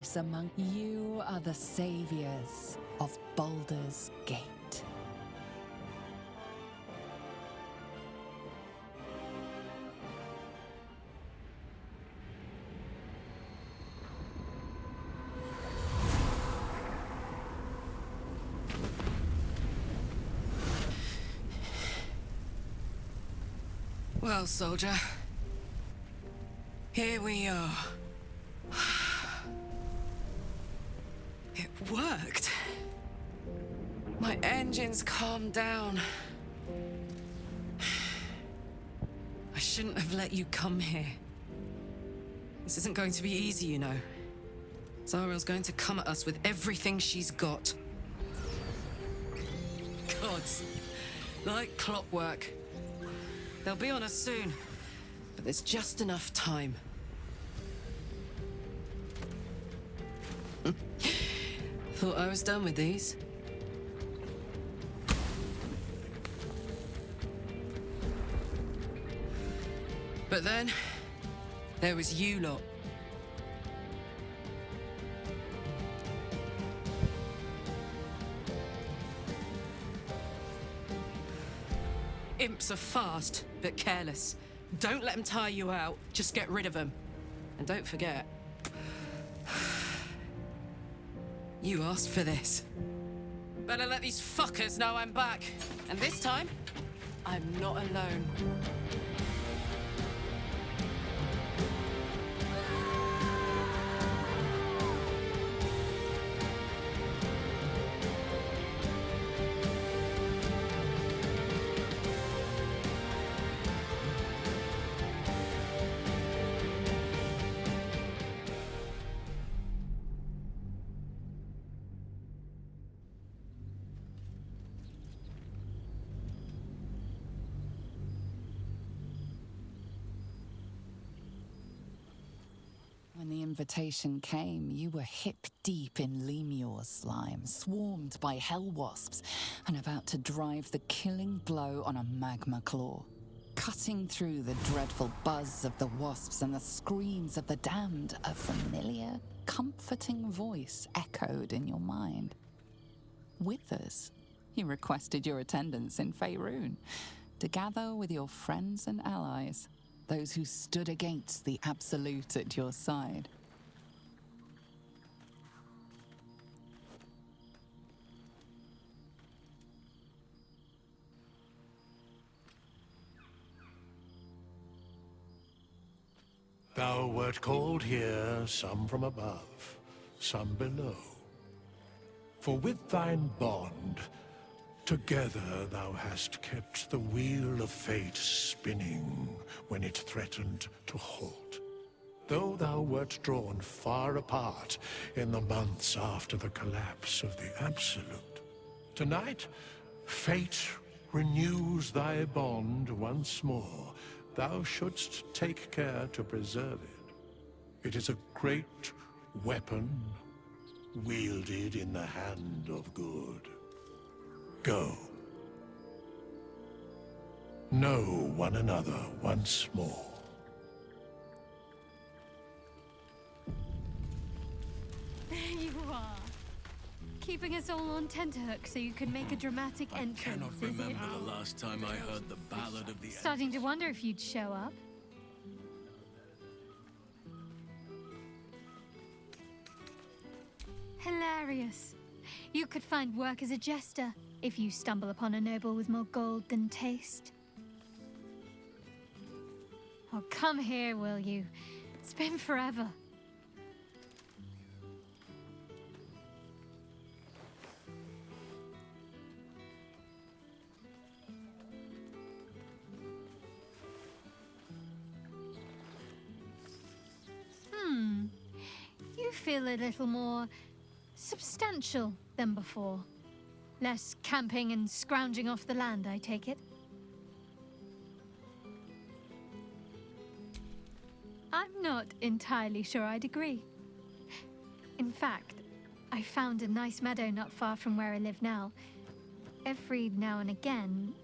Among you are the saviors of Baldur's Gate. Well, soldier, here we are. It worked. My engines calmed down. I shouldn't have let you come here. This isn't going to be easy, you know. Zariel's going to come at us with everything she's got. Gods, like clockwork. They'll be on us soon, but there's just enough time. Thought I was done with these. But then, there was you lot. Imps are fast, but careless. Don't let them tire you out, just get rid of them. And don't forget, you asked for this. Better let these fuckers know I'm back. And this time, I'm not alone. When the invitation came, you were hip-deep in Lemur's slime, swarmed by hell wasps, and about to drive the killing blow on a magma claw. Cutting through the dreadful buzz of the wasps and the screams of the damned, a familiar, comforting voice echoed in your mind. Withers, he requested your attendance in Faerun, to gather with your friends and allies, those who stood against the Absolute at your side. Thou wert called here, some from above, some below. For with thine bond, together thou hast kept the wheel of fate spinning when it threatened to halt. Though thou wert drawn far apart in the months after the collapse of the Absolute, tonight, fate renews thy bond once more. Thou shouldst take care to preserve it. It is a great weapon, wielded in the hand of good. Go. Know one another once more. There you are. Keeping us all on tenterhooks so you can make a dramatic entrance, I cannot remember the last time I heard the ballad of the... Starting to wonder if you'd show up. Hilarious. You could find work as a jester if you stumble upon a noble with more gold than taste. Oh, come here, will you? It's been forever. You feel a little more substantial than before. Less camping and scrounging off the land, I take it. I'm not entirely sure I'd agree. In fact, I found a nice meadow not far from where I live now. Every now and again,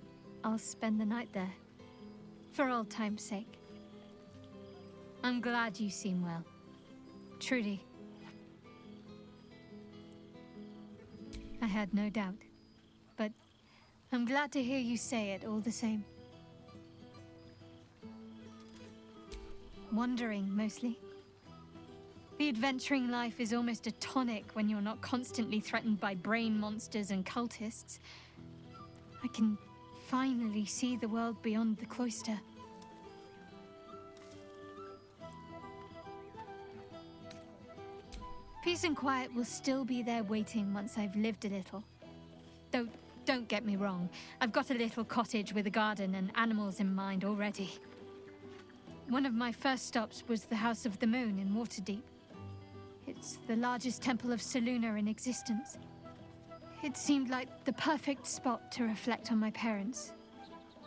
I'll spend the night there. For old time's sake. I'm glad you seem well. Truly. I had no doubt. But I'm glad to hear you say it all the same. Wandering, mostly. The adventuring life is almost a tonic when you're not constantly threatened by brain monsters and cultists. I can finally see the world beyond the cloister. Peace and quiet will still be there waiting once I've lived a little. Though, don't get me wrong, I've got a little cottage with a garden and animals in mind already. One of my first stops was the House of the Moon in Waterdeep. It's the largest temple of Selûne in existence. It seemed like the perfect spot to reflect on my parents,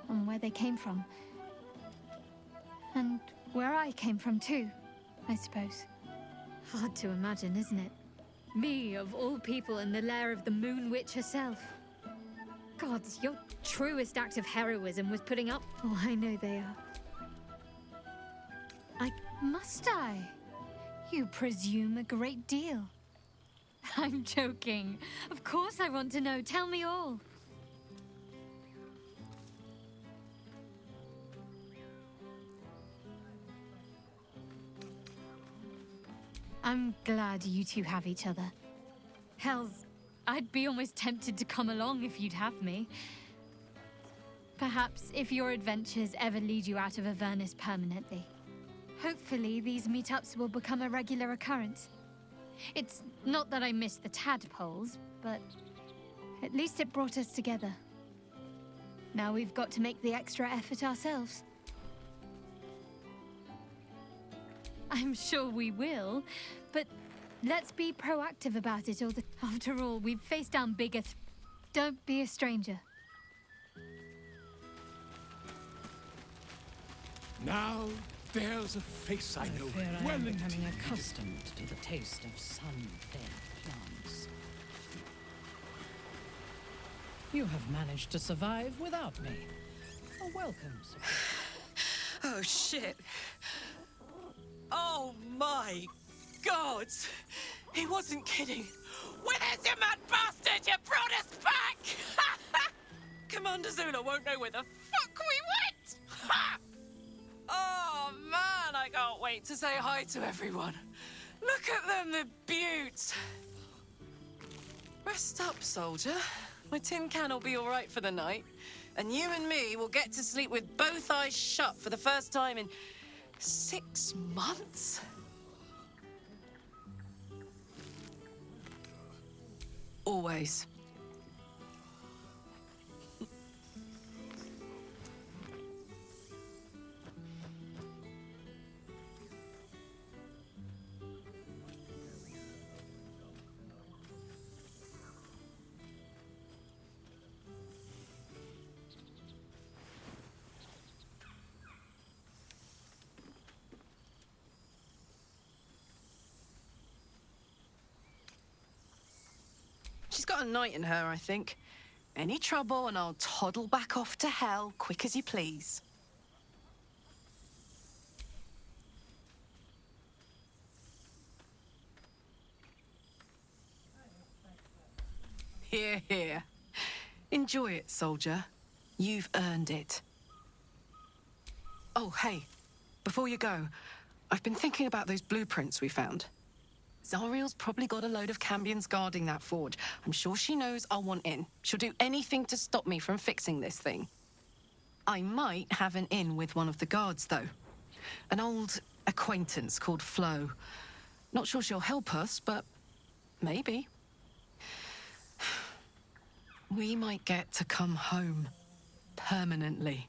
on where they came from. And where I came from too, I suppose. Hard to imagine, isn't it? Me, of all people, in the lair of the Moon Witch herself. Gods, your truest act of heroism was putting up... Oh, I know they are. Must I? You presume a great deal. I'm joking. Of course I want to know. Tell me all. I'm glad you two have each other. Hells, I'd be almost tempted to come along if you'd have me. Perhaps if your adventures ever lead you out of Avernus permanently. Hopefully, these meetups will become a regular occurrence. It's not that I miss the tadpoles, but at least it brought us together. Now we've got to make the extra effort ourselves. I'm sure we will, but let's be proactive about it After all, we've faced down bigger Don't be a stranger. Now, there's a face I know fear I well am becoming indeed. accustomed to the taste of sun-fed plants. You have managed to survive without me. A welcome surprise. Oh, shit. Oh, my God. He wasn't kidding. Where's your mad bastard? You brought us back! Commander Zula won't know where the fuck we went! Ha! Oh, man, I can't wait to say hi to everyone. Look at them, the beauts. Rest up, soldier. My tin can will be all right for the night. And you and me will get to sleep with both eyes shut for the first time in 6 months? Always. She's got a night in her, I think. Any trouble and I'll toddle back off to hell quick as you please. Here, here. Enjoy it, soldier. You've earned it. Oh, hey. Before you go, I've been thinking about those blueprints we found. Zariel's probably got a load of Cambions guarding that forge. I'm sure she knows I'll want in. She'll do anything to stop me from fixing this thing. I might have an in with one of the guards, though. An old acquaintance called Flo. Not sure she'll help us, but maybe. We might get to come home. Permanently.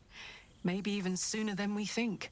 Maybe even sooner than we think.